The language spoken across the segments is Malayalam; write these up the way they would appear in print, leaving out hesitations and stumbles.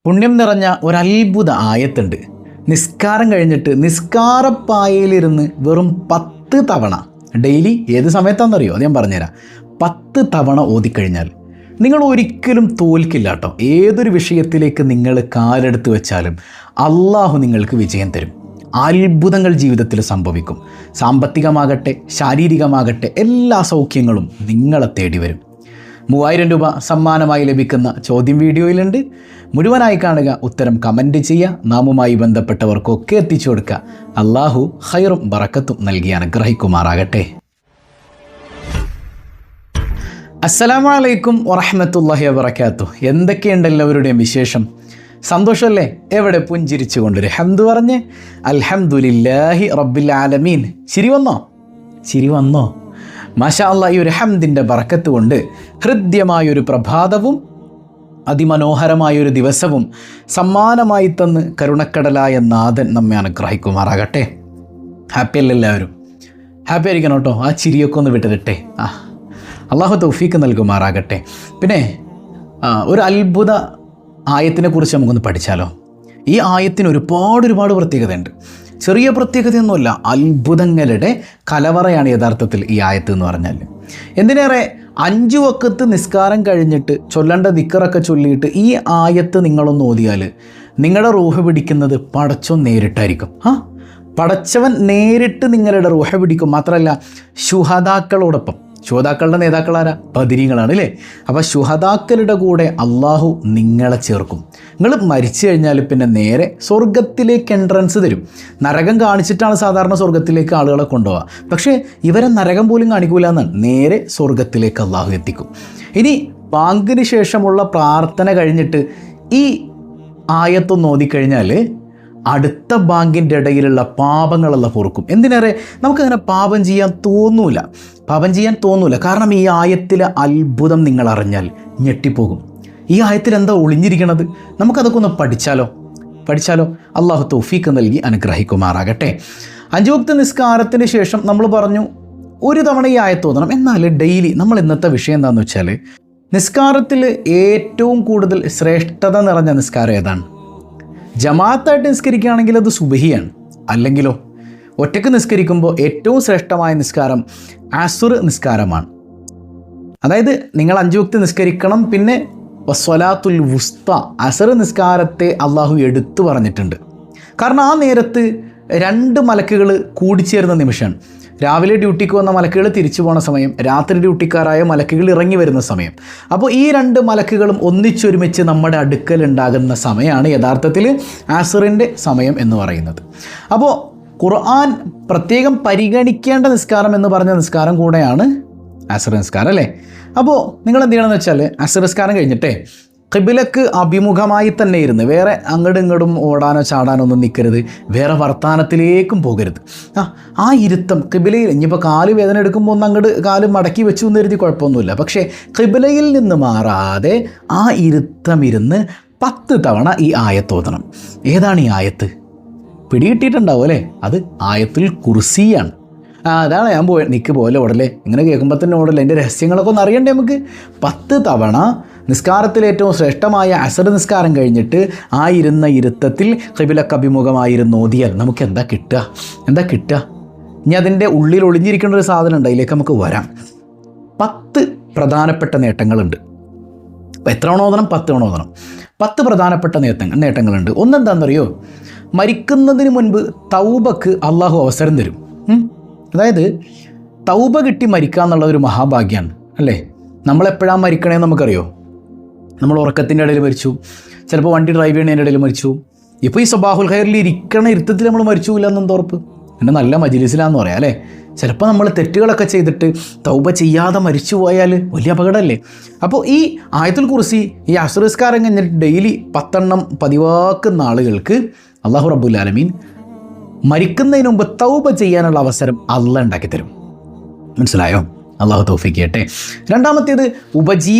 പുണ്യം നിറഞ്ഞ ഒരത്ഭുത ആയത്തുണ്ട്. നിസ്കാരം കഴിഞ്ഞിട്ട് നിസ്കാരപ്പായയിലിരുന്ന് വെറും 10 തവണ ഡെയിലി, ഏത് സമയത്താണെന്നറിയോ? അത് ഞാൻ പറഞ്ഞുതരാം. 10 തവണ ഓതിക്കഴിഞ്ഞാൽ നിങ്ങൾ ഒരിക്കലും തോൽക്കില്ല കേട്ടോ. ഏതൊരു വിഷയത്തിലേക്ക് നിങ്ങൾ കാലെടുത്ത് വെച്ചാലും അള്ളാഹു നിങ്ങൾക്ക് വിജയം തരും. അത്ഭുതങ്ങൾ ജീവിതത്തിൽ സംഭവിക്കും. സാമ്പത്തികമാകട്ടെ ശാരീരികമാകട്ടെ എല്ലാ സൗഖ്യങ്ങളും നിങ്ങളെ തേടി വരും. 3000 രൂപ സമ്മാനമായി ലഭിക്കുന്ന ചോദ്യം വീഡിയോയിലുണ്ട്. മുഴുവനായി കാണുക, ഉത്തരം കമൻറ്റ് ചെയ്യുക, നാമുമായി ബന്ധപ്പെട്ടവർക്കൊക്കെ എത്തിച്ചു കൊടുക്കുക. അള്ളാഹു ഖൈറും ബറക്കത്തും നൽകി അനുഗ്രഹിക്കുമാറാകട്ടെ. അസ്സലാമു അലൈക്കും വറഹ്മത്തുള്ളാഹി വബറകാതുഹു. എന്തൊക്കെയുണ്ട് എല്ലാവരുടെയും വിശേഷം? സന്തോഷമല്ലേ? എവിടെ പുഞ്ചിരിച്ചു കൊണ്ടൊരു ഹംദ് പറഞ്ഞ് അൽഹംദുലില്ലാഹി റബ്ബിൽ ആലമീൻ. ചിരി വന്നോ? മാഷാ അല്ലാഹ്. ഈ ഒരു ഹംദിൻ്റെ ബറക്കത്ത് കൊണ്ട് ഹൃദ്യമായൊരു പ്രഭാതവും അതിമനോഹരമായൊരു ദിവസവും സമ്മാനമായി തന്ന് കരുണക്കടലായ നാഥൻ നമ്മെ അനുഗ്രഹിക്കുമാറാകട്ടെ. ഹാപ്പി അല്ലേ എല്ലാവരും? ഹാപ്പി ആയിരിക്കണം കേട്ടോ. ആ ചിരിയൊക്കെ ഒന്ന് വിട്ടിട്ടെ. അള്ളാഹു തൗഫീക്ക് നൽകുമാറാകട്ടെ. പിന്നെ ഒരു അത്ഭുത ആയത്തിനെ കുറിച്ച് നമുക്കൊന്ന് പഠിച്ചാലോ? ഈ ആയത്തിന് ഒരുപാട് പ്രത്യേകതയുണ്ട്. ചെറിയ പ്രത്യേകതയൊന്നുമല്ല, അത്ഭുതങ്ങളുടെ കലവറയാണ് യഥാർത്ഥത്തിൽ ഈ ആയത്ത് എന്ന് പറഞ്ഞാൽ. എന്തിനേറെ 5 വക്കത്ത് നിസ്കാരം കഴിഞ്ഞിട്ട് ചൊല്ലേണ്ട ദിക്റൊക്കെ ചൊല്ലിയിട്ട് ഈ ആയത്ത് നിങ്ങളൊന്ന് ഓതിയാൽ നിങ്ങളുടെ റൂഹ് പിടിക്കുന്നത് പടച്ചോൻ നേരിട്ടായിരിക്കും. പടച്ചവൻ നേരിട്ട് നിങ്ങളുടെ റൂഹ് പിടിക്കും. മാത്രമല്ല ശുഹദാക്കളോടൊപ്പം. ശുഹദാക്കളുടെ നേതാക്കളാരാ? ബദരീങ്ങളാണ് അല്ലേ? അപ്പോൾ ശുഹദാക്കളുടെ കൂടെ അള്ളാഹു നിങ്ങളെ ചേർക്കും. നിങ്ങൾ മരിച്ചു കഴിഞ്ഞാൽ പിന്നെ നേരെ സ്വർഗത്തിലേക്ക് എൻട്രൻസ് തരും. നരകം കാണിച്ചിട്ടാണ് സാധാരണ സ്വർഗത്തിലേക്ക് ആളുകളെ കൊണ്ടുപോവുക. പക്ഷേ ഇവരെ നരകം പോലും കാണിക്കൂല എന്നാണ്. നേരെ സ്വർഗത്തിലേക്ക് അള്ളാഹു എത്തിക്കും. ഇനി ബാങ്കിന് ശേഷമുള്ള പ്രാർത്ഥന കഴിഞ്ഞിട്ട് ഈ ആയത്തൊന്ന് ഓതിക്കഴിഞ്ഞാൽ അടുത്ത ബാങ്കിൻ്റെ ഇടയിലുള്ള പാപങ്ങളെല്ലാം പൊറുക്കും. എന്തിനേറെ നമുക്കങ്ങനെ പാപം ചെയ്യാൻ തോന്നൂല. കാരണം ഈ ആയത്തിലെ അത്ഭുതം നിങ്ങൾ അറിഞ്ഞാൽ ഞെട്ടിപ്പോകും. ഈ ആയത്തിൽ എന്താ ഒളിഞ്ഞിരിക്കണത്? നമുക്കതൊക്കെ ഒന്ന് പഠിച്ചാലോ? അള്ളാഹു തൗഫീക്ക് നൽകി അനുഗ്രഹിക്കുമാറാകട്ടെ. 5 വക്ത് നിസ്കാരത്തിന് ശേഷം നമ്മൾ പറഞ്ഞു ഒരു തവണ ഈ ആയത്ത് ഓതണം. എന്നാൽ ഡെയിലി നമ്മൾ ഇന്നത്തെ വിഷയം എന്താണെന്ന് വെച്ചാൽ, നിസ്കാരത്തിൽ ഏറ്റവും കൂടുതൽ ശ്രേഷ്ഠത നിറഞ്ഞ നിസ്കാരം ഏതാണ്? ജമാഅത്തായിട്ട് നിസ്കരിക്കുകയാണെങ്കിൽ അത് സുബഹിയാണ്. അല്ലെങ്കിലോ ഒറ്റയ്ക്ക് നിസ്കരിക്കുമ്പോൾ ഏറ്റവും ശ്രേഷ്ഠമായ നിസ്കാരം അസുർ നിസ്കാരമാണ്. അതായത് നിങ്ങൾ 5 വക്ത് നിസ്കരിക്കണം. പിന്നെ വസ്വലാത്തുൽ വുസ്ത, അസർ നിസ്കാരത്തെ അള്ളാഹു എടുത്തു പറഞ്ഞിട്ടുണ്ട്. കാരണം ആ നേരത്ത് 2 മലക്കുകൾ കൂടിച്ചേരുന്ന നിമിഷമാണ്. രാവിലെ ഡ്യൂട്ടിക്ക് വന്ന മലക്കുകൾ തിരിച്ചു പോണ സമയം, രാത്രി ഡ്യൂട്ടിക്കാരായ മലക്കുകൾ ഇറങ്ങി വരുന്ന സമയം. അപ്പോൾ ഈ 2 മലക്കുകളും ഒന്നിച്ചൊരുമിച്ച് നമ്മുടെ അടുക്കൽ ഉണ്ടാകുന്ന സമയമാണ് യഥാർത്ഥത്തിൽ അസറിൻ്റെ സമയം എന്ന് പറയുന്നത്. അപ്പോൾ ഖുർആൻ പ്രത്യേകം പരിഗണിക്കേണ്ട നിസ്കാരം എന്ന് പറഞ്ഞ നിസ്കാരം കൂടെയാണ് അസർ നിസ്കാരം അല്ലേ? അപ്പോൾ നിങ്ങൾ എന്ത് ചെയ്യണമെന്ന് വെച്ചാൽ, അസർ നിസ്കാരം കഴിഞ്ഞിട്ടേ ഖിബിലക്ക് അഭിമുഖമായി തന്നെ ഇരുന്ന്, വേറെ അങ്ങോട്ടും ഇങ്ങോട്ടും ഓടാനോ ചാടാനോ ഒന്നും നിൽക്കരുത്. വേറെ വർത്താനത്തിലേക്കും പോകരുത്. ആ ഇരുത്തം ഖിബിലയിൽ, ഇനിയിപ്പോൾ കാല് വേദന എടുക്കുമ്പോൾ ഒന്ന് അങ്ങോട്ട് കാല് മടക്കി വെച്ചു എന്ന് കരുതി കുഴപ്പമൊന്നുമില്ല. പക്ഷേ ഖിബിലയിൽ നിന്ന് മാറാതെ ആ ഇരുത്തം ഇരുന്ന് 10 തവണ ഈ ആയത്ത് ഓതണം. ഏതാണ് ഈ ആയത്ത്? പിടികിട്ടിയിട്ടുണ്ടാവും അല്ലേ? അത് ആയത്തുൽ കുർസിയാണ്. അതാണ് ഞാൻ നിൽക്ക് പോലെ ഓടല്ലേ. ഇങ്ങനെ കേൾക്കുമ്പോൾ തന്നെ ഓടല്ലേ. എൻ്റെ രഹസ്യങ്ങളൊക്കെ ഒന്ന് അറിയണ്ടേ നമുക്ക്? 10 തവണ നിസ്കാരത്തിൽ ഏറ്റവും ശ്രേഷ്ഠമായ അസർ നിസ്കാരം കഴിഞ്ഞിട്ട് ആ ഇരുന്ന ഇരുത്തത്തിൽ ഖിബിലക്ക് അഭിമുഖമായിരുന്ന് ഓതിയാൽ നമുക്ക് എന്താ കിട്ടുക? ഇനി അതിൻ്റെ ഉള്ളിൽ ഒളിഞ്ഞിരിക്കേണ്ട ഒരു സാധനം ഉണ്ട്. അതിലേക്ക് നമുക്ക് വരാം. 10 പ്രധാനപ്പെട്ട നേട്ടങ്ങളുണ്ട്. എത്ര തവണ ഓതണം? 10 തവണ ഓതണം. 10 പ്രധാനപ്പെട്ട നേട്ടങ്ങളുണ്ട്. ഒന്നെന്താണെന്നറിയോ? മരിക്കുന്നതിന് മുൻപ് തൗബക്ക് അള്ളാഹു അവസരം തരും. അതായത് തൗബ കിട്ടി മരിക്കുക എന്നുള്ള ഒരു മഹാഭാഗ്യമാണ് അല്ലേ? നമ്മളെപ്പോഴാണ് മരിക്കണേന്ന് നമുക്കറിയോ? നമ്മൾ ഉറക്കത്തിൻ്റെ ഇടയിൽ മരിച്ചു, ചിലപ്പോൾ വണ്ടി ഡ്രൈവ് ചെയ്യുന്നതിൻ്റെ ഇടയിൽ മരിച്ചു. ഇപ്പോൾ ഈ സ്വബാഹുൽ ഖൈറിൽ ഇരിക്കണ ഇരുത്തത്തിൽ നമ്മൾ മരിച്ചില്ല എന്നെന്ത് ഉറപ്പ്? പിന്നെ നല്ല മജ്ലിസിലാന്ന് പറയാം അല്ലേ? ചിലപ്പോൾ നമ്മൾ തെറ്റുകളൊക്കെ ചെയ്തിട്ട് തൗബ ചെയ്യാതെ മരിച്ചു പോയാൽ വലിയ അപകടമല്ലേ? അപ്പോൾ ഈ ആയത്തുൽ കുർസി, ഈ അസ്ർ നിസ്കാരം കഴിഞ്ഞിട്ട് ഡെയിലി 10 എണ്ണം പതിവാക്കുന്ന ആളുകൾക്ക് അള്ളാഹു റബ്ബുൽ ആലമീൻ മരിക്കുന്നതിന് മുമ്പ് തൗബ ചെയ്യാനുള്ള അവസരം അള്ളാഹ് ഉണ്ടാക്കി തരും. മനസ്സിലായോ? അള്ളാഹു തൗഫീഖ് ചെയ്യട്ടെ. രണ്ടാമത്തേത്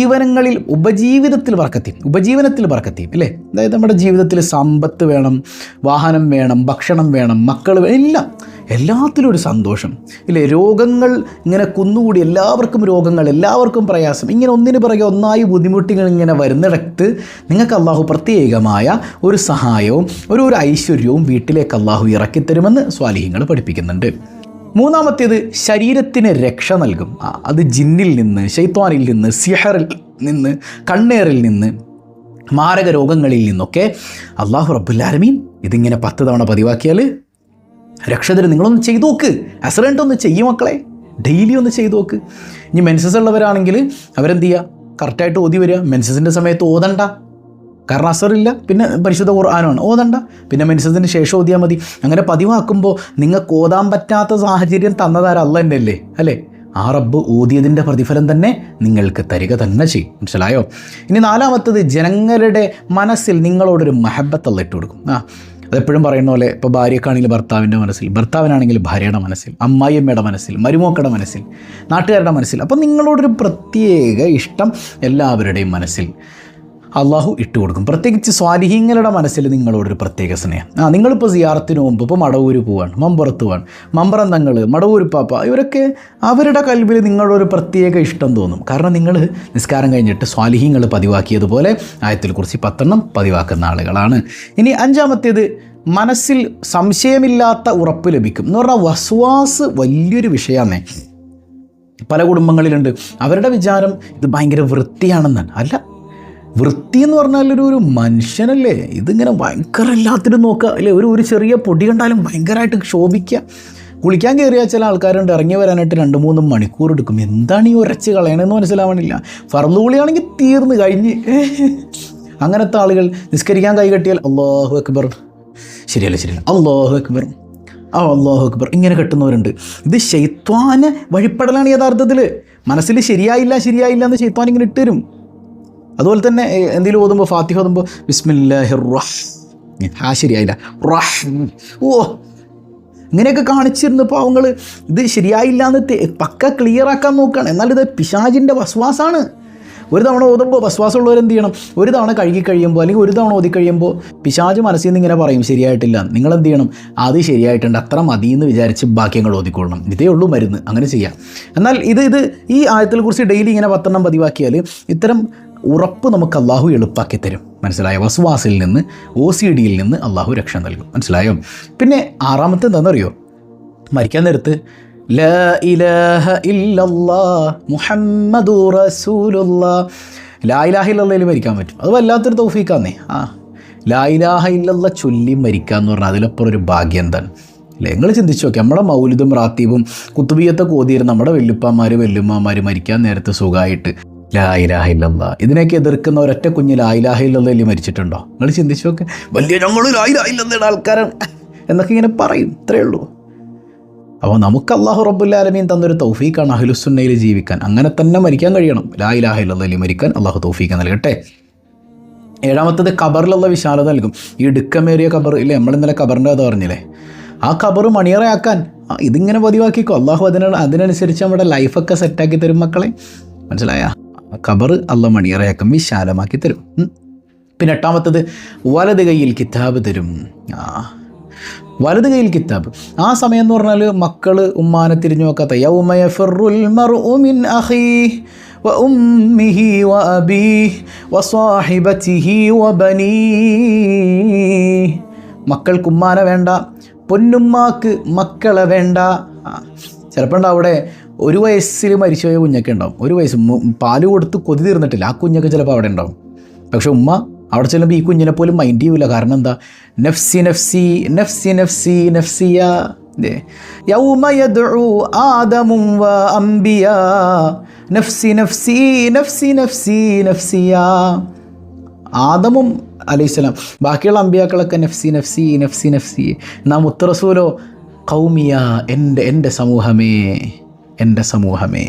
ഉപജീവനത്തിൽ ബർക്കത്തി അല്ലേ. അതായത് നമ്മുടെ ജീവിതത്തിൽ സമ്പത്ത് വേണം, വാഹനം വേണം, ഭക്ഷണം വേണം, മക്കൾ വേണം, എല്ലാത്തിലും ഒരു സന്തോഷം ഇല്ലേ. രോഗങ്ങൾ ഇങ്ങനെ കുന്നുകൂടി, എല്ലാവർക്കും രോഗങ്ങൾ, എല്ലാവർക്കും പ്രയാസം, ഇങ്ങനെ ഒന്നിന് പിറകെ ഒന്നായി ബുദ്ധിമുട്ടുകൾ ഇങ്ങനെ വരുന്നിടത്ത് നിങ്ങൾക്ക് അള്ളാഹു പ്രത്യേകമായ ഒരു സഹായവും ഒരു ഐശ്വര്യവും വീട്ടിലേക്ക് അള്ളാഹു ഇറക്കിത്തരുമെന്ന് സ്വാലിഹീങ്ങൾ പഠിപ്പിക്കുന്നുണ്ട്. മൂന്നാമത്തേത് ശരീരത്തിന് രക്ഷ നൽകും. അത് ജിന്നിൽ നിന്ന്, ശൈത്വാനിൽ നിന്ന്, സിഹറിൽ നിന്ന്, കണ്ണേറിൽ നിന്ന്, മാരക രോഗങ്ങളിൽ നിന്നൊക്കെ അള്ളാഹു റബ്ബുൽ ആലമീൻ ഇതിങ്ങനെ 10 തവണ പതിവാക്കിയാൽ രക്ഷ തരും. നിങ്ങളൊന്ന് ചെയ്തു നോക്ക്, അസറൻറ്റ് ഒന്ന് ചെയ്യും മക്കളെ, ഡെയിലി ഒന്ന് ചെയ്തു നോക്ക്. ഇനി മെൻസസ് ഉള്ളവരാണെങ്കിൽ അവരെന്ത് ചെയ്യുക, കറക്റ്റായിട്ട് ഓതി വരിക. മെൻസസിൻ്റെ സമയത്ത് ഓതണ്ട, കാരണം അസറില്ല, പിന്നെ പരിശുദ്ധ ഖുർആനാണ്, ഓതണ്ട. പിന്നെ മെൻസസിന് ശേഷം ഓതിയാൽ മതി. അങ്ങനെ പതിവാക്കുമ്പോൾ നിങ്ങൾക്ക് ഓതാൻ പറ്റാത്ത സാഹചര്യം തന്നതാര അല്ല തന്നെയല്ലേ അല്ലേ. ആ റബ്ബ് ഓതിയതിൻ്റെ പ്രതിഫലം തന്നെ നിങ്ങൾക്ക് തരിക തന്നെ ചെയ്യും. മനസ്സിലായോ? ഇനി നാലാമത്തത് ജനങ്ങളുടെ മനസ്സിൽ നിങ്ങളോടൊരു മഹബത്ത് അല്ല ഇട്ട് കൊടുക്കും. അതെപ്പോഴും പറയുന്ന പോലെ ഇപ്പോൾ ഭാര്യക്കാണെങ്കിൽ ഭർത്താവിൻ്റെ മനസ്സിൽ, ഭർത്താവിനാണെങ്കിൽ ഭാര്യയുടെ മനസ്സിൽ, അമ്മായിയമ്മയുടെ മനസ്സിൽ, മരുമക്കളുടെ മനസ്സിൽ, നാട്ടുകാരുടെ മനസ്സിൽ. അപ്പം നിങ്ങളോടൊരു പ്രത്യേക ഇഷ്ടം എല്ലാവരുടെയും മനസ്സിൽ അള്ളാഹു ഇട്ട് കൊടുക്കും. പ്രത്യേകിച്ച് സ്വാലിഹീങ്ങളുടെ മനസ്സിൽ നിങ്ങളോടൊരു പ്രത്യേക സ്നേഹം. നിങ്ങളിപ്പോൾ സിയാറത്തിന് മുമ്പ് ഇപ്പോൾ മടവൂർ പോവാണ്, മമ്പുറത്ത് പോവാണ്, മമ്പറം തങ്ങൾ, മടവൂർ പാപ്പ, ഇവരൊക്കെ അവരുടെ കൽവിൽ നിങ്ങളൊരു പ്രത്യേക ഇഷ്ടം തോന്നും. കാരണം നിങ്ങൾ നിസ്കാരം കഴിഞ്ഞിട്ട് സ്വാലിഹീങ്ങൾ പതിവാക്കിയതുപോലെ ആയത്തിൽ കുറിച്ച് 10 പതിവാക്കുന്ന ആളുകളാണ്. ഇനി അഞ്ചാമത്തേത് മനസ്സിൽ സംശയമില്ലാത്ത ഉറപ്പ് ലഭിക്കും എന്ന് പറഞ്ഞാൽ വസ്വാസ് വലിയൊരു വിഷയമാണ്. പല കുടുംബങ്ങളിലുണ്ട്, അവരുടെ വിചാരം ഇത് ഭയങ്കര വൃത്തിയാണെന്നാണ്. അല്ല, വൃത്തി എന്ന് പറഞ്ഞാൽ ഒരു മനുഷ്യനല്ലേ, ഇതിങ്ങനെ ഭയങ്കര എല്ലാത്തിനും നോക്കുക അല്ലേ. ഒരു ചെറിയ പൊടി കണ്ടാലും ഭയങ്കരമായിട്ട് ശോഭിക്കുക. കുളിക്കാൻ കയറിയാൽ ചില ആൾക്കാരുണ്ട് ഇറങ്ങി വരാനായിട്ട് 2-3 മണിക്കൂർ എടുക്കും. എന്താണ് ഈ ഉരച്ച് കളയണമെന്ന് മനസ്സിലാവണില്ല. ഫർള് കുളിയാണെങ്കിൽ തീർന്ന് കഴിഞ്ഞ്. അങ്ങനത്തെ ആളുകൾ നിസ്കരിക്കാൻ കൈ കെട്ടിയാൽ അല്ലാഹു അക്ബർ, ശരിയല്ല, അല്ലാഹു അക്ബർ, അല്ലാഹു അക്ബർ, ഇങ്ങനെ കെട്ടുന്നവരുണ്ട്. ഇത് ശൈത്വാന് വഴിപ്പെടലാണ് യഥാർത്ഥത്തിൽ. മനസ്സിൽ ശരിയായില്ല എന്ന് ശൈത്വാൻ ഇങ്ങനെ ഇട്ടുതരും. അതുപോലെ തന്നെ എന്തെങ്കിലും ഓതുമ്പോൾ, ഫാത്തിഹ ഓതുമ്പോൾ ബിസ്മില്ലാഹിർ ശരിയായില്ല, ഇങ്ങനെയൊക്കെ കാണിച്ചിരുന്ന പാവങ്ങൾ ഇത് ശരിയായില്ല എന്ന് പക്ക ക്ലിയറാക്കാൻ നോക്കുകയാണ്. എന്നാൽ ഇത് പിശാചിൻ്റെ വസ്വാസാണ്. ഒരു തവണ ഓതുമ്പോൾ വസ്വാസമുള്ളവരെന്ത് ചെയ്യണം, ഒരു തവണ കഴുകി കഴിയുമ്പോൾ അല്ലെങ്കിൽ ഒരു തവണ ഓതി കഴിയുമ്പോൾ പിശാച് മനസ്സിൽ നിന്ന് ഇങ്ങനെ പറയും ശരിയായിട്ടില്ല. നിങ്ങളെന്ത് ചെയ്യണം, അത് ശരിയായിട്ടുണ്ട്, അത്ര മതി എന്ന് വിചാരിച്ച് ബാക്കിയങ്ങൾ ഓതിക്കൊള്ളണം. ഇതേ ഉള്ളൂ മരുന്ന്, അങ്ങനെ ചെയ്യാം. എന്നാൽ ഇത് ഈ ആയത്തിനെ കുറിച്ച് ഡെയിലി ഇങ്ങനെ 10 പതിവാക്കിയാൽ ഇത്തരം ഉറപ്പ് നമുക്ക് അള്ളാഹു എളുപ്പാക്കി തരും. മനസ്സിലായോ? വസ്വാസിൽ നിന്ന്, OCD നിന്ന് അള്ളാഹു രക്ഷ നൽകും. മനസ്സിലായോ? പിന്നെ ആറാമത്തെ എന്താണെന്നറിയോ, മരിക്കാൻ നേരത്ത് ലാ ഇലാഹ ഇല്ലല്ലാഹ് മുഹമ്മദുർ റസൂലുള്ളാഹ്, ലാ ഇലാഹ ഇല്ലല്ലയിൽ മരിക്കാൻ പറ്റും. അത് വല്ലാത്തൊരു തൗഫീഖാന്നേ. ലാ ഇലാഹ ഇല്ലല്ലാഹ് ചൊല്ലി മരിക്കുക എന്ന് പറഞ്ഞാൽ അതിലപ്പുറം ഒരു ഭാഗ്യം എന്താണ് അല്ലേ. നിങ്ങൾ ചിന്തിച്ചു നോക്കി, നമ്മുടെ മൗലിദും റാത്തീബും കുത്തുബിയത്തൊക്കെ ഓതിയിരുന്ന നമ്മുടെ വല്ലുപ്പാമാർ വല്ലുമ്മമാർ മരിക്കാൻ നേരത്ത് സുഖമായിട്ട് ലാ ഇലാഹ ഇല്ലല്ലാഹ്, ഇതിനെയൊക്കെ എതിർക്കുന്ന ഒരൊറ്റ കുഞ്ഞ് ലാ ഇലാഹ ഇല്ലല്ലാഹ് മരിച്ചിട്ടുണ്ടോ? നിങ്ങൾ ചിന്തിച്ചു നോക്കെ. വലിയ ഞങ്ങൾ ലാ ഇലാഹ ഇല്ലല്ലാഹയുടെ ആൾക്കാരാണ് എന്നൊക്കെ ഇങ്ങനെ പറയും, ഇത്രയേ ഉള്ളൂ. അപ്പോൾ നമുക്ക് അല്ലാഹു റബ്ബുൽ ആലമീൻ തന്നൊരു തൗഫീഖാണ് അഹ്ലുസുന്നയിൽ ജീവിക്കാൻ. അങ്ങനെ തന്നെ മരിക്കാൻ കഴിയണം, ലാ ഇലാഹ ഇല്ലല്ലാഹ് മരിക്കാൻ അല്ലാഹു തൗഫീഖ് നൽകട്ടെ. ഏഴാമത്തത് ഖബറിലുള്ള വിശാലത നൽകും. ഈ ഇടുക്കമേറിയ ഖബർ ഇല്ലേ, നമ്മൾ ഇന്നലെ ഖബറിൻ്റെ കഥ പറഞ്ഞില്ലേ, ആ ഖബർ മണിയറയാക്കാൻ ഇതിങ്ങനെ പതിവാക്കിക്കോ. അല്ലാഹു അതിനനുസരിച്ച് നമ്മുടെ ലൈഫൊക്കെ സെറ്റാക്കി തരും മക്കളെ. മനസ്സിലായ? ഖബർ അല്ലാഹു മണിയറയാക്കും, വിശാലമാക്കി തരും. പിന്നെ എട്ടാമത്തത് വലത് കയ്യിൽ കിതാബ് തരും. വലത് കയ്യിൽ കിതാബ്. ആ സമയം എന്ന് പറഞ്ഞാൽ മക്കൾ ഉമ്മാനെ തിരിഞ്ഞു നോക്കാത്ത യൗമ യഫിറുൽ മർഉ മിൻ അഖീഹി വ ഉമ്മിഹി വ അബീഹി വ സാഹിബതിഹി വ ബനീഹി. മക്കൾക്ക് ഉമ്മാനെ വേണ്ട, പൊന്നുമ്മാക്ക് മക്കളെ വേണ്ട. ചിലപ്പോൾ ഉണ്ടാവും അവിടെ 1 വയസ്സിൽ മരിച്ചുപോയ കുഞ്ഞൊക്കെ ഉണ്ടാവും. 1 വയസ്സ് പാല് കൊടുത്ത് കൊതി തീർന്നിട്ടില്ല, ആ കുഞ്ഞൊക്കെ ചിലപ്പോൾ അവിടെ ഉണ്ടാവും. പക്ഷെ ഉമ്മ അവിടെ ചെല്ലുമ്പോൾ ഈ കുഞ്ഞിനെ പോലും മൈൻഡ് ചെയ്യൂല. കാരണം എന്താ, നഫ്സി നഫ്സി നഫ്സി നഫ്സി നഫ്സിയ. യൗമ യദ്ഉ ആദമു വ അംബിയാ നഫ്സി നഫ്സി നഫ്സി നഫ്സി നഫ്സിയ. ആദമും അലൈഹിസ്സലാം, ബാക്കിയുള്ള അമ്പിയാക്കളൊക്കെ നഫ്സി നഫ്സി നഫ്സി നഫ്സി. നാം മുത്ത് റസൂലോ ഖൗമിയ, എൻ്റെ സമൂഹമേ, എൻ്റെ സമൂഹമേ.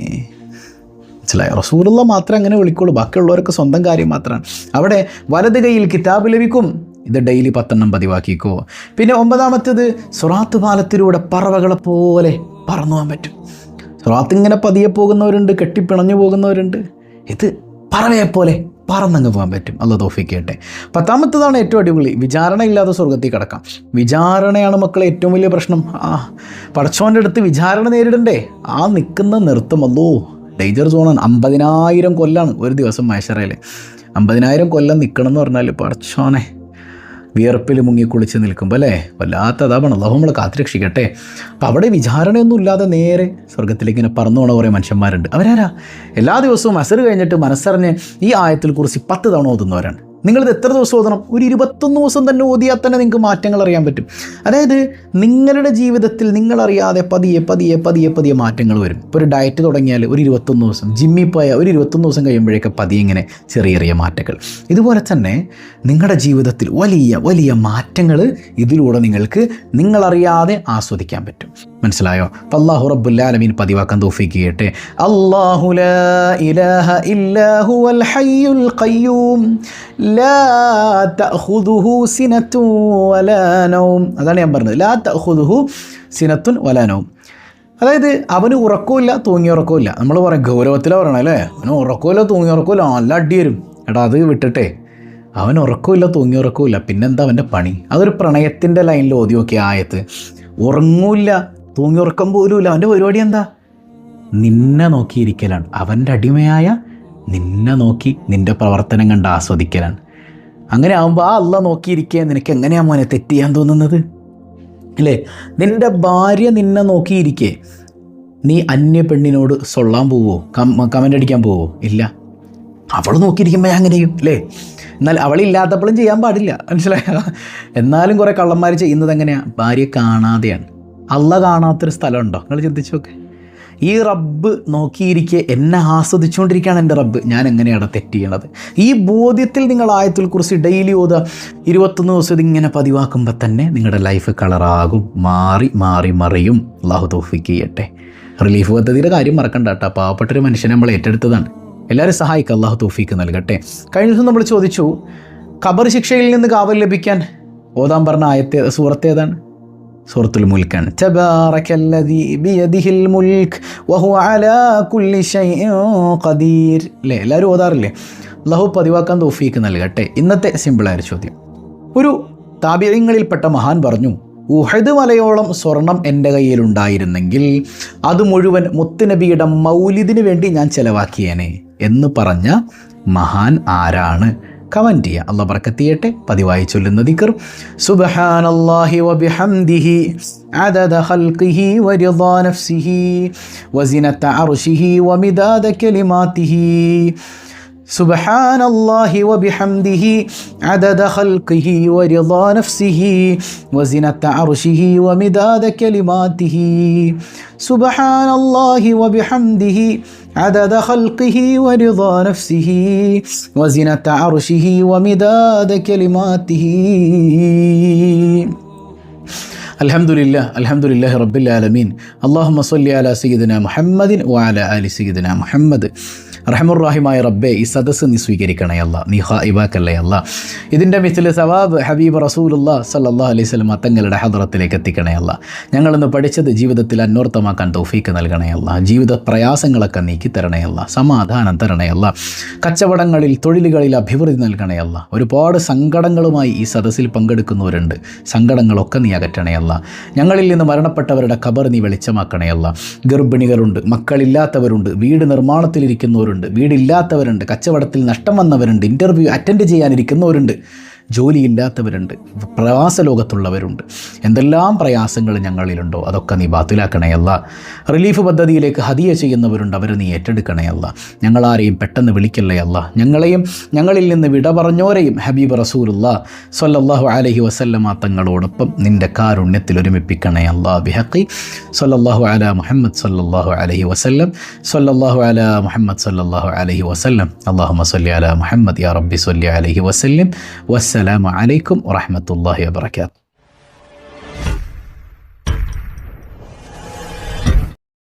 മനസ്സിലായോ? റസൂലുള്ള മാത്രമേ അങ്ങനെ വിളിക്കുള്ളൂ, ബാക്കിയുള്ളവരൊക്കെ സ്വന്തം കാര്യം മാത്രമാണ്. അവിടെ വലത് കയ്യിൽ കിതാബ് ലഭിക്കും. ഇത് ഡെയിലി 10 പതിവാക്കിക്കോ. പിന്നെ 9ാമത്തേത് സിറാത്ത് പാലത്തിലൂടെ പറവകളെ പോലെ പറന്നു പോകാൻ പറ്റും. സിറാത്ത് ഇങ്ങനെ പതിയെ പോകുന്നവരുണ്ട്, കെട്ടിപ്പിണഞ്ഞു പോകുന്നവരുണ്ട്. ഇത് പറവയെപ്പോലെ പറന്നങ്ങ് പോകാൻ പറ്റും. അല്ലാഹു തൗഫീഖ് ചെയ്യട്ടെ. 10ാമത്തേതാണ് ഏറ്റവും അടിപൊളി, വിചാരണ ഇല്ലാതെ സ്വർഗ്ഗത്തിൽ കിടക്കാം. വിചാരണയാണ് മക്കളെ ഏറ്റവും വലിയ പ്രശ്നം. പടച്ചോൻ്റെ അടുത്ത് വിചാരണ നേരിടണ്ടേ? ആ നിൽക്കുന്ന നിർത്തുമല്ലോ ഡേഞ്ചർ സോണാണ്. 50,000 കൊല്ലാണ് ഒരു ദിവസം മഹ്ശറയിൽ. 50,000 കൊല്ലം നിൽക്കണം എന്ന് പറഞ്ഞാൽ പടച്ചോനെ വിയർപ്പിൽ മുങ്ങിക്കുളിച്ച് നിൽക്കുമ്പോൾ അല്ലേ, വല്ലാത്ത അതാപണം. അല്ലാഹു നമ്മളെ കാത്തുരക്ഷിക്കട്ടെ. അപ്പോൾ അവിടെ വിചാരണയൊന്നും ഇല്ലാതെ നേരെ സ്വർഗ്ഗത്തിലേക്ക് ഇങ്ങനെ പറന്നു പോണ കുറേ മനുഷ്യന്മാരുണ്ട്. അവരാരാ? എല്ലാ ദിവസവും അസർ കഴിഞ്ഞിട്ട് മനസ്സറിഞ്ഞ് ഈ ആയത്തിൽ കുറിച്ച് 10 തവണ ഓതുന്നവരാണ്. നിങ്ങളിത് എത്ര ദിവസം ഓതണം? ഒരു 21 ദിവസം തന്നെ ഓതിയാൽ തന്നെ നിങ്ങൾക്ക് മാറ്റങ്ങൾ അറിയാൻ പറ്റും. അതായത് നിങ്ങളുടെ ജീവിതത്തിൽ നിങ്ങളറിയാതെ പതിയെ പതിയെ പതിയെ പതിയെ മാറ്റങ്ങൾ വരും. ഇപ്പോൾ ഒരു ഡയറ്റ് തുടങ്ങിയാൽ ഒരു 21 ദിവസം, ജിമ്മിൽ പോയാൽ ഒരു 21 ദിവസം കഴിയുമ്പോഴേക്ക് പതിയെ ഇങ്ങനെ ചെറിയ ചെറിയ മാറ്റങ്ങൾ. ഇതുപോലെ തന്നെ നിങ്ങളുടെ ജീവിതത്തിൽ വലിയ വലിയ മാറ്റങ്ങൾ ഇതിലൂടെ നിങ്ങൾക്ക് നിങ്ങളറിയാതെ ആസ്വദിക്കാൻ പറ്റും. മനസ്സിലായോ? അപ്പോൾ അല്ലാഹു റബ്ബുൽ ആലമീൻ പതിവാക്കാൻ തൗഫീഖ് ചെയ്യട്ടെ. അല്ലാഹു ലാ ഇലാഹ ഇല്ലാ ഹുവൽ ഹയ്യുൽ ഖയ്യൂം ലാ തഅഖുദുഹു സിനത്തുൻ വലാ നൗം. അതാണ് ഞാൻ പറഞ്ഞത്, ലാ തഅഖുദുഹു സിനത്തുൻ വലാ നൗം. അതായത് അവന് ഉറക്കമില്ല, തൂങ്ങി ഉറക്കമില്ല. നമ്മൾ പറയും ഗൗരവത്തിലാണ് പറയണം അല്ലേ, അവന് ഉറക്കമില്ല, തൂങ്ങി ഉറക്കമില്ല, നല്ല അടി വരും. എടാ അത് വിട്ടിട്ടെ, അവൻ ഉറക്കമില്ല, തൂങ്ങി ഉറക്കമില്ല, പിന്നെന്താ അവൻ്റെ പണി? അതൊരു പ്രണയത്തിൻ്റെ ലൈനിൽ ഓതി നോക്കിയ ആയത്ത്. ഉറങ്ങൂല്ല, തൂങ്ങി ഉറക്കം പോലുമില്ല, അവൻ്റെ പരിപാടി എന്താ? നിന്നെ നോക്കിയിരിക്കലാണ്. അവൻ്റെ അടിമയായ നിന്നെ നോക്കി നിൻ്റെ പ്രവർത്തനം കണ്ട് ആസ്വദിക്കലാണ്. അങ്ങനെ ആകുമ്പോൾ ആ അള്ളാഹ് നോക്കിയിരിക്കുക, നിനക്ക് എങ്ങനെയാണ് മോനെ തെറ്റ് ചെയ്യാൻ തോന്നുന്നത് അല്ലേ? നിൻ്റെ ഭാര്യ നിന്നെ നോക്കിയിരിക്കേ, നീ അന്യ പെണ്ണിനോട് സൊള്ളാൻ പോവോ? കമൻ്റ് അടിക്കാൻ പോവോ? ഇല്ല. അവൾ നോക്കിയിരിക്കുമ്പോൾ അങ്ങനെയും അല്ലേ? എന്നാൽ അവളില്ലാത്തപ്പോഴും ചെയ്യാൻ പാടില്ല, മനസ്സിലായോ? എന്നാലും കുറേ കള്ളന്മാർ ചെയ്യുന്നത് എങ്ങനെയാണ്? ഭാര്യ കാണാതെയാണ്. അള്ളാഹ് കാണാത്തൊരു സ്ഥലമുണ്ടോ? നിങ്ങൾ ചിന്തിച്ചു നോക്കെ. ഈ റബ്ബ് നോക്കിയിരിക്കെ എന്നെ ആസ്വദിച്ചുകൊണ്ടിരിക്കുകയാണ് എൻ്റെ റബ്ബ്, ഞാൻ എങ്ങനെയാണ് തെറ്റ് ചെയ്യണത്? ഈ ബോധ്യത്തിൽ നിങ്ങൾ ആയത്തുൽ കുർസി ഡെയിലി ഓതുക. 21 ദിവസം ഇതിങ്ങനെ പതിവാക്കുമ്പോൾ തന്നെ നിങ്ങളുടെ ലൈഫ് കളറാകും, മാറി മാറി മറിയും. അല്ലാഹു തൗഫീഖ് ചെയ്യട്ടെ. റിലീഫ് പദ്ധതിയുടെ കാര്യം മറക്കണ്ട കേട്ടോ. പാവപ്പെട്ടൊരു മനുഷ്യനെ നമ്മൾ ഏറ്റെടുത്തതാണ്. എല്ലാവരും സഹായിക്കുക. അല്ലാഹു തൗഫീഖ് നൽകട്ടെ. കഴിഞ്ഞ ദിവസം നമ്മൾ ചോദിച്ചു, ഖബർ ശിക്ഷയിൽ നിന്ന് കാവൽ ലഭിക്കാൻ ഓതാൻ പറഞ്ഞ ആയത്തെ സൂറത്ത് ഏതാണ്? സൂറത്തുൽ മുൽക്കാണ്. തബാറകല്ലദീ ബിയദിഹിൽ മുൽക്ക് വഹുവ അലാ കുല്ലി ഷൈഇൻ ഖദീർ. അല്ലേ, എല്ലാവരും ഓതാറില്ലേ? അല്ലാഹു പതിവാക്കാൻ തൗഫീഖ് നൽകട്ടെ. ഇന്നത്തെ സിമ്പിളായ ചോദ്യം. ഒരു താബിഈങ്ങളിൽപ്പെട്ട മഹാൻ പറഞ്ഞു, ഉഹദ് മലയോളം സ്വർണം എൻ്റെ കയ്യിലുണ്ടായിരുന്നെങ്കിൽ അത് മുഴുവൻ മുത്തുനബിയുടെ മൗലിദിന് വേണ്ടി ഞാൻ ചെലവാക്കിയേനെ എന്ന് പറഞ്ഞ മഹാൻ ആരാണ്? കമൻറ്റ് ചെയ്യുക. അല്ലാഹു ബറക്കത്ത് ചെയ്യട്ടെ. പതിവായി ചൊല്ലുന്ന ദിക്ർ സുബ്ഹാനല്ലാഹി വബിഹംദിഹി അദദ ഖൽഖിഹി വരിദാ നഫ്സിഹി വസിനത അർശിഹി വമിദാദ കലിമാതിഹി. സുബ്ഹാനല്ലാഹി വബിഹംദിഹി അദദ ഖൽഖിഹി വരിദാ നഫ്സിഹി വസിനത അർശിഹി വമിദാദ കലിമാതിഹി. സുബ്ഹാനല്ലാഹി വബിഹംദിഹി عدد خلقه ورضا نفسه وزنة عرشه ومداد كلماته. الحمد لله رب العالمين. اللهم صل على سيدنا محمد وعلى آل سيدنا محمد. റഹ്മുർ-റഹീമായ റബ്ബേ, ഈ സദസ്സ് നീ സ്വീകരിക്കണേ അല്ലാ, നീ ഖായിബാക്കല്ലേ അല്ലാ. ഇതിൻ്റെ മിഥില് സവാബ് ഹബീബ് റസൂലുള്ളാഹി സ്വല്ലല്ലാഹു അലൈഹി വസല്ലം തങ്ങളുടെ ഹദറത്തിലേക്ക് എത്തിക്കണേ അല്ലാ. ഞങ്ങളിന്ന് പഠിച്ചത് ജീവിതത്തിൽ അന്വർത്ഥമാക്കാൻ തൗഫീക്ക് നൽകണേ അല്ലാ. ജീവിത പ്രയാസങ്ങളൊക്കെ നീക്കി തരണേ അല്ലാ. സമാധാനം തരണേ അല്ലാ. കച്ചവടങ്ങളിൽ, തൊഴിലുകളിൽ അഭിവൃദ്ധി നൽകണേ അല്ലാ. ഒരുപാട് സങ്കടങ്ങളുമായി ഈ സദസ്സിൽ പങ്കെടുക്കുന്നവരുണ്ട്. സങ്കടങ്ങളൊക്കെ നീ അകറ്റണേ അല്ലാ. ഞങ്ങളിൽ നിന്ന് മരണപ്പെട്ടവരുടെ ഖബർ നീ വെളിച്ചമാക്കണേ അല്ലാ. ഗർഭിണികളുണ്ട്, മക്കളില്ലാത്തവരുണ്ട്, വീട് നിർമ്മാണത്തിലിരിക്കുന്നവരുണ്ട്, വീടില്ലാത്തവരുണ്ട്, കച്ചവടത്തിൽ നഷ്ടം വന്നവരുണ്ട്, ഇൻ്റർവ്യൂ അറ്റൻഡ് ചെയ്യാനിരിക്കുന്നവരുണ്ട്, ജോലിയില്ലാത്തവരുണ്ട്, പ്രവാസ ലോകത്തുള്ളവരുണ്ട്. എന്തെല്ലാം പ്രയാസങ്ങൾ ഞങ്ങളിലുണ്ടോ അതൊക്കെ നീ ബാത്തിലാക്കണേ അല്ലാ. റിലീഫ് പദ്ധതിയിലേക്ക് ഹദിയ ചെയ്യുന്നവരുണ്ട്, അവരെ നീ ഏറ്റെടുക്കണേ അല്ലാ. ഞങ്ങളാരെയും പെട്ടെന്ന് വിളിക്കല്ലേ അല്ലാ. ഞങ്ങളെയും ഞങ്ങളിൽ നിന്ന് വിട പറഞ്ഞോരെയും ഹബീബ് റസൂലുള്ളാഹി സ്വല്ലല്ലാഹു അലൈഹി വസല്ലമ തങ്ങളോടൊപ്പം നിൻ്റെ കാരുണ്യത്തിൽ ഒരുമിപ്പിക്കണേ അല്ലാ. ബിഹഖി സ്വല്ലല്ലാഹു അലാ മുഹമ്മദ് സ്വല്ലല്ലാഹു അലൈഹി വസല്ലം സ്വല്ലല്ലാഹു അലാ മുഹമ്മദ് സ്വല്ലല്ലാഹു അലൈഹി വസല്ലം. അല്ലാഹുമ്മ സ്വല്ലി അലാ മുഹമ്മദ് യാ റബ്ബി സ്വല്ലി അലൈഹി വസല്ലം. വസ്സലാമു അലൈക്കും വറഹ്മത്തുള്ളാഹി വബറകാതുഹു.